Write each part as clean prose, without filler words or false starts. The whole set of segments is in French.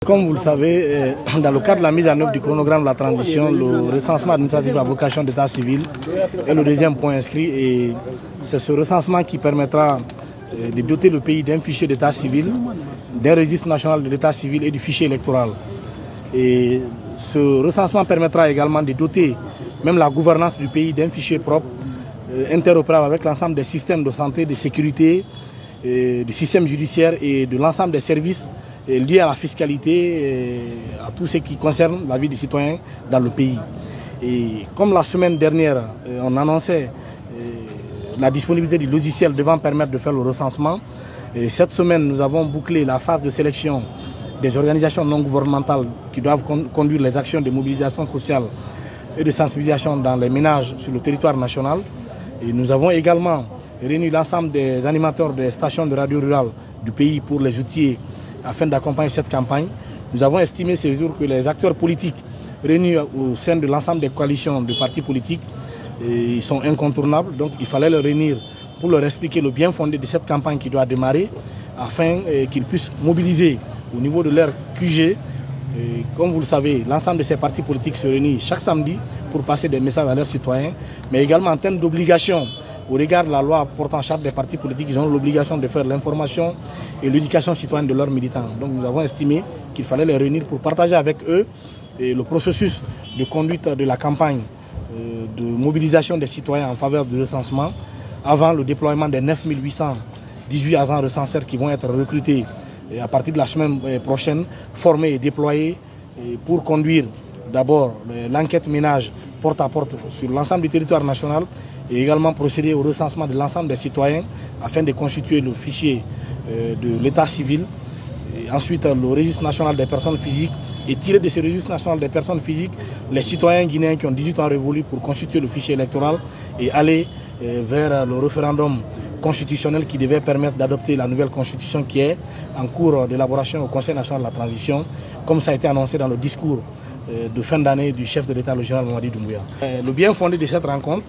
Comme vous le savez, dans le cadre de la mise en œuvre du chronogramme de la transition, le recensement administratif à vocation d'état civil est le deuxième point inscrit et c'est ce recensement qui permettra de doter le pays d'un fichier d'état civil, d'un registre national de l'état civil et du fichier électoral. Et ce recensement permettra également de doter même la gouvernance du pays d'un fichier propre, interopérable avec l'ensemble des systèmes de santé, de sécurité, du système judiciaire et de l'ensemble des services liés à la fiscalité, à tout ce qui concerne la vie des citoyens dans le pays. Et comme la semaine dernière, on annonçait la disponibilité du logiciel devant permettre de faire le recensement, et cette semaine, nous avons bouclé la phase de sélection des organisations non gouvernementales qui doivent conduire les actions de mobilisation sociale et de sensibilisation dans les ménages sur le territoire national. Et nous avons également réuni l'ensemble des animateurs des stations de radio rurales du pays pour les outiller afin d'accompagner cette campagne. Nous avons estimé ces jours que les acteurs politiques réunis au sein de l'ensemble des coalitions de partis politiques ils sont incontournables. Donc il fallait les réunir pour leur expliquer le bien fondé de cette campagne qui doit démarrer afin qu'ils puissent mobiliser au niveau de leur QG. Et comme vous le savez, l'ensemble de ces partis politiques se réunissent chaque samedi pour passer des messages à leurs citoyens, mais également en termes d'obligation au regard de la loi portant charte des partis politiques, ils ont l'obligation de faire l'information et l'éducation citoyenne de leurs militants. Donc nous avons estimé qu'il fallait les réunir pour partager avec eux le processus de conduite de la campagne de mobilisation des citoyens en faveur du recensement avant le déploiement des 9818 agents recenseurs qui vont être recrutés à partir de la semaine prochaine, formés et déployés pour conduire d'abord l'enquête ménage porte à porte sur l'ensemble du territoire national et également procéder au recensement de l'ensemble des citoyens afin de constituer le fichier de l'état civil. Et ensuite, le registre national des personnes physiques et tirer de ce registre national des personnes physiques les citoyens guinéens qui ont 18 ans révolus pour constituer le fichier électoral et aller vers le référendum constitutionnel qui devait permettre d'adopter la nouvelle constitution qui est en cours d'élaboration au Conseil national de la transition, comme ça a été annoncé dans le discours de fin d'année du chef de l'État, le général Mamadi Doumbouya. Le bien fondé de cette rencontre,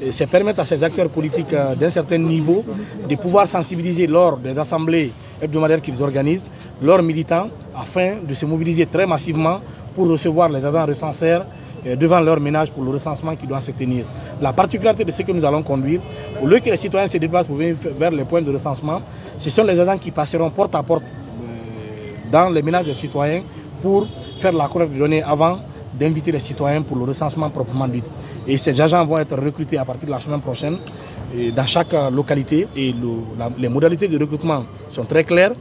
c'est permettre à ces acteurs politiques d'un certain niveau de pouvoir sensibiliser lors des assemblées hebdomadaires qu'ils organisent, leurs militants, afin de se mobiliser très massivement pour recevoir les agents recenseurs devant leur ménage pour le recensement qui doit se tenir. La particularité de ce que nous allons conduire, au lieu que les citoyens se déplacent pour venir vers les points de recensement, ce sont les agents qui passeront porte à porte dans les ménages des citoyens pour faire la collecte de données avant d'inviter les citoyens pour le recensement proprement dit. Et ces agents vont être recrutés à partir de la semaine prochaine dans chaque localité et les modalités de recrutement sont très claires.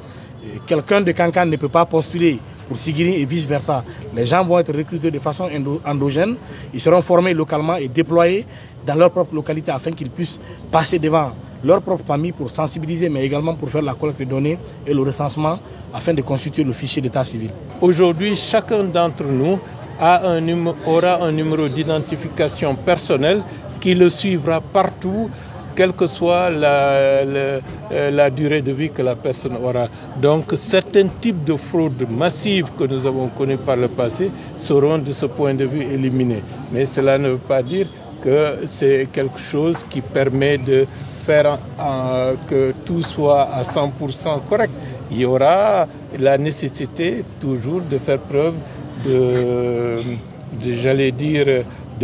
Quelqu'un de Kankan ne peut pas postuler pour Sigiri et vice-versa. Les gens vont être recrutés de façon endogène, ils seront formés localement et déployés dans leur propre localité afin qu'ils puissent passer devant leur propre famille pour sensibiliser, mais également pour faire la collecte de données et le recensement afin de constituer le fichier d'état civil. Aujourd'hui, chacun d'entre nous aura un numéro d'identification personnel qui le suivra partout, quelle que soit la durée de vie que la personne aura. Donc certains types de fraudes massives que nous avons connues par le passé seront de ce point de vue éliminés. Mais cela ne veut pas dire que c'est quelque chose qui permet de faire que tout soit à 100% correct. Il y aura la nécessité toujours de faire preuve de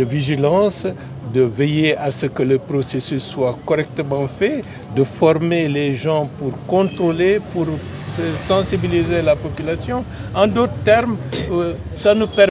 vigilance, de veiller à ce que le processus soit correctement fait, de former les gens pour contrôler, pour sensibiliser la population. En d'autres termes, ça nous permet